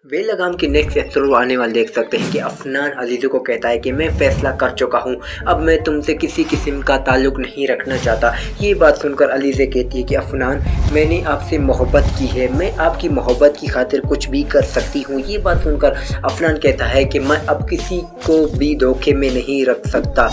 बे लगाम की next episode आने वाले देख सकते हैं कि अफनान अजीज़ों को कहता है कि मैं फ़ैसला कर चुका हूँ, अब मैं तुमसे किसी किस्म का ताल्लुक़ नहीं रखना चाहता। ये बात सुनकर अलीज़ा कहती है कि अफनान, मैंने आपसे मोहब्बत की है, मैं आपकी मोहब्बत की खातिर कुछ भी कर सकती हूँ। ये बात सुनकर अफनान कहता है कि मैं अब किसी को भी धोखे में नहीं रख सकता।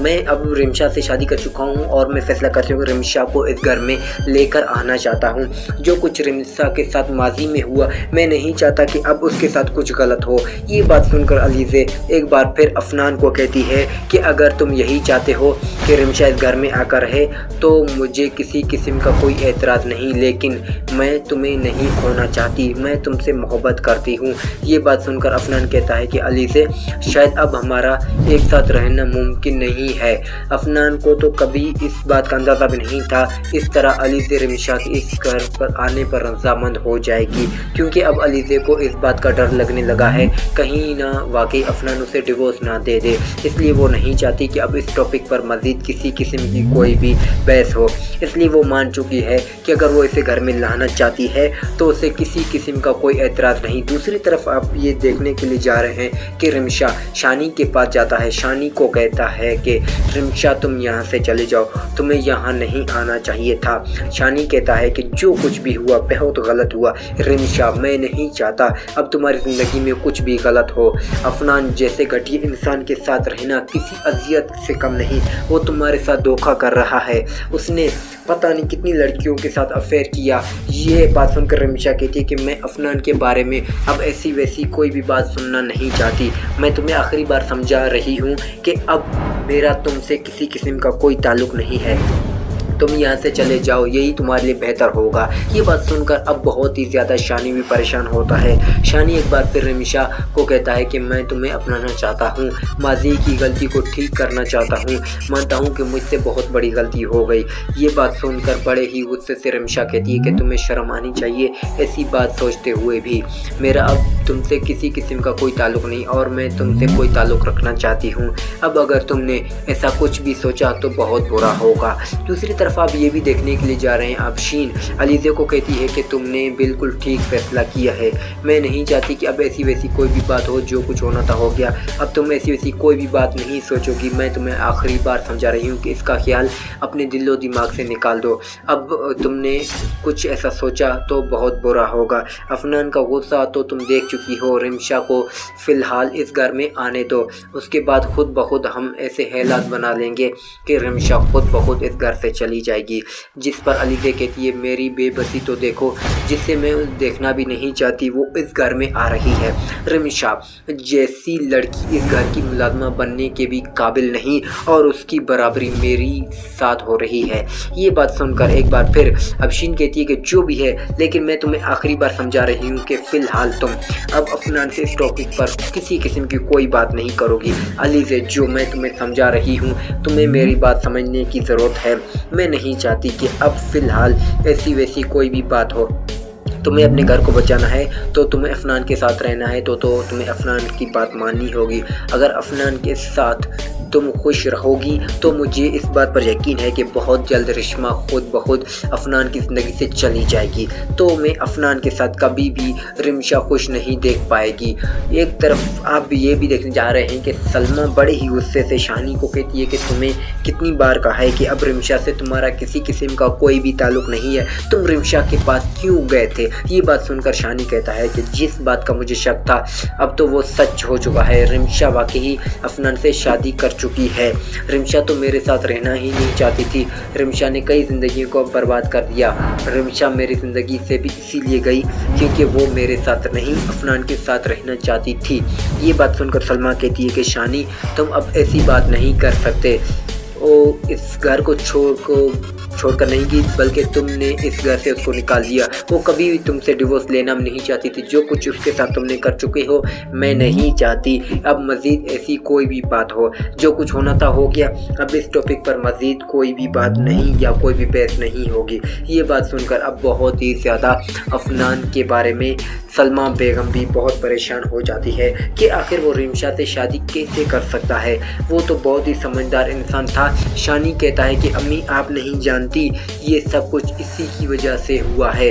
मैं अब रिमशा से शादी कर चुका हूँ और मैं फ़ैसला कर चुका हूँ रिमशा को इस घर में लेकर आना चाहता हूँ। जो कुछ रिमशा के साथ माजी में हुआ, मैं नहीं चाहता कि अब उसके साथ कुछ गलत हो। ये बात सुनकर अलीज़ा एक बार फिर अफनान को कहती है कि अगर तुम यही चाहते हो कि रिमशा इस घर में आकर रहे तो मुझे किसी किस्म का कोई एतराज़ नहीं, लेकिन मैं तुम्हें नहीं खोना चाहती, मैं तुमसे मोहब्बत करती हूँ। ये बात सुनकर अफनान कहता है कि अलीज़ा, शायद अब हमारा एक साथ रहना मुमकिन नहीं है। अफनान को तो कभी इस बात का अंदाज़ा भी नहीं था इस तरह अलीज़ा रिमशा के इस घर पर आने पर रज़ामंद हो जाएगी, क्योंकि अब अलीज़ा को इस बात का डर लगने लगा है कहीं ना वाकई अफनान उसे डिवोर्स ना दे दे। इसलिए वो नहीं चाहती कि अब इस टॉपिक पर मज़ीद किसी किस्म की कोई भी बहस हो। इसलिए वो मान चुकी है कि अगर वो इसे घर में लाना चाहती है तो उसे किसी किस्म का कोई एतराज़ नहीं। दूसरी तरफ आप ये देखने के लिए जा रहे हैं कि रिमशा शानी के पास जाता है। शानी को कहता है कि रिमशा, तुम यहाँ से चले जाओ, तुम्हें यहाँ नहीं आना चाहिए था। शानी कहता है कि जो कुछ भी हुआ बहुत गलत हुआ रिमशा, मैं नहीं चाहता अब तुम्हारी ज़िंदगी में कुछ भी गलत हो। अफनान जैसे घटिया इंसान के साथ रहना किसी अजियत से कम नहीं। वो तुम्हारे साथ धोखा कर रहा है, उसने पता नहीं कितनी लड़कियों के साथ अफेयर किया। ये बात सुनकर रिमशा कहती है कि मैं अफनान के बारे में अब ऐसी वैसी कोई भी बात सुनना नहीं चाहती। मैं तुम्हें आखिरी बार समझा रही हूँ कि अब मेरा तुमसे किसी किस्म का कोई ताल्लुक़ नहीं है, तुम यहाँ से चले जाओ, यही तुम्हारे लिए बेहतर होगा। ये बात सुनकर अब बहुत ही ज़्यादा शानी भी परेशान होता है। शानी एक बार फिर रिमशा को कहता है कि मैं तुम्हें अपनाना चाहता हूँ, माजी की गलती को ठीक करना चाहता हूँ, मानता हूँ कि मुझसे बहुत बड़ी गलती हो गई। ये बात सुनकर बड़े ही गुस्से से रिमशा कहती है कि तुम्हें शर्म आनी चाहिए ऐसी बात सोचते हुए भी। मेरा अब तुमसे किसी किस्म का कोई ताल्लुक़ नहीं और मैं तुमसे कोई ताल्लुक़ रखना चाहती हूँ। अब अगर तुमने ऐसा कुछ भी सोचा तो बहुत बुरा होगा। दूसरी तरफ आप ये भी देखने के लिए जा रहे हैं अफशीन अलीज़ा को कहती है कि तुमने बिल्कुल ठीक फैसला किया है, मैं नहीं चाहती कि अब ऐसी वैसी कोई भी बात हो, जो कुछ होना था हो गया, अब तुम ऐसी वैसी कोई भी बात नहीं सोचोगी। मैं तुम्हें आखिरी बार समझा रही हूँ कि इसका ख्याल अपने दिलो दिमाग से निकाल दो। अब तुमने कुछ ऐसा सोचा तो बहुत बुरा होगा। अफनान का गुस्सा तो तुम देख चुकी हो, रिमशा को फ़िलहाल इस घर में आने दो, उसके बाद खुद ब खुद हम ऐसे हालात बना लेंगे कि रिमशा खुद ब खुद इस घर से चली जाएगी। जिस पर अलीज़ा कहती है, मेरी बेबसी तो देखो, जिसे मैं देखना भी नहीं चाहती वो इस घर में आ रही है। रिमशा जैसी लड़की इस घर की मुलाजमा बनने के भी काबिल नहीं और उसकी बराबरी मेरी साथ हो रही है। ये बात सुनकर एक बार फिर अफशीन कहती है कि जो भी है, लेकिन मैं तुम्हें आखिरी बार समझा रही हूँ कि फ़िलहाल तुम अब अफनान से इस टॉपिक पर किसी किस्म की कोई बात नहीं करोगी। अलीज़ा, जो मैं तुम्हें समझा रही हूँ, तुम्हें मेरी बात समझने की ज़रूरत है। मैं नहीं चाहती कि अब फ़िलहाल ऐसी वैसी कोई भी बात हो। तुम्हें अपने घर को बचाना है तो तुम्हें अफनान के साथ रहना है तो तुम्हें अफनान की बात माननी होगी। अगर अफनान के साथ तुम खुश रहोगी तो मुझे इस बात पर यकीन है कि बहुत जल्द रिश्मा खुद ब खुद अफनान की ज़िंदगी से चली जाएगी, तो मैं अफनान के साथ कभी भी रिमशा खुश नहीं देख पाएगी। एक तरफ आप ये भी देखने जा रहे हैं कि सलमा बड़े ही गुस्से से शानी को कहती है कि तुम्हें कितनी बार कहा है कि अब रिमशा से तुम्हारा किसी किस्म का कोई भी ताल्लुक़ नहीं है, तुम रिमशा के पास क्यों गए थे। ये बात सुनकर शानी कहता है कि जिस बात का मुझे शक था अब तो वो सच हो चुका है, रिमशा वाकई अफनान से शादी कर चुकी है। रिमशा तो मेरे साथ रहना ही नहीं चाहती थी, रिमशा ने कई ज़िंदगियों को बर्बाद कर दिया। रिमशा मेरी ज़िंदगी से भी इसीलिए गई क्योंकि वो मेरे साथ नहीं अफनान के साथ रहना चाहती थी। ये बात सुनकर सलमा कहती है कि शानी, तुम अब ऐसी बात नहीं कर सकते, वो इस घर को छोड़कर नहीं गई बल्कि तुमने इस घर से उसको निकाल दिया। वो कभी भी तुमसे डिवोर्स लेना नहीं चाहती थी, जो कुछ उसके साथ तुमने कर चुके हो। मैं नहीं चाहती अब मज़ीद ऐसी कोई भी बात हो, जो कुछ होना था हो गया, अब इस टॉपिक पर मज़ीद कोई भी बात नहीं या कोई भी बहस नहीं होगी। ये बात सुनकर अब बहुत ही ज़्यादा अफनान के बारे में सलमा बेगम भी बहुत परेशान हो जाती है कि आखिर वो रिमशा से शादी कैसे कर सकता है, वो तो बहुत ही समझदार इंसान था। शानी कहता है कि अम्मी आप नहीं जानती, ये सब कुछ इसी की वजह से हुआ है।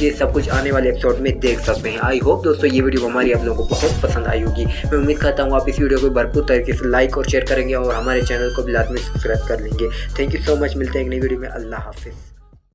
ये सब कुछ आने वाले एपिसोड में देख सकते हैं। आई होप दोस्तों ये वीडियो हमारी आप लोगों को बहुत पसंद आई होगी। मैं उम्मीद करता हूँ आप इस वीडियो को भरपूर तरीके से लाइक और शेयर करेंगे और हमारे चैनल को भी लाजमी सब्सक्राइब कर लेंगे। Thank you so much. मिलते हैं एक नई वीडियो में। अल्लाह हाफिज़।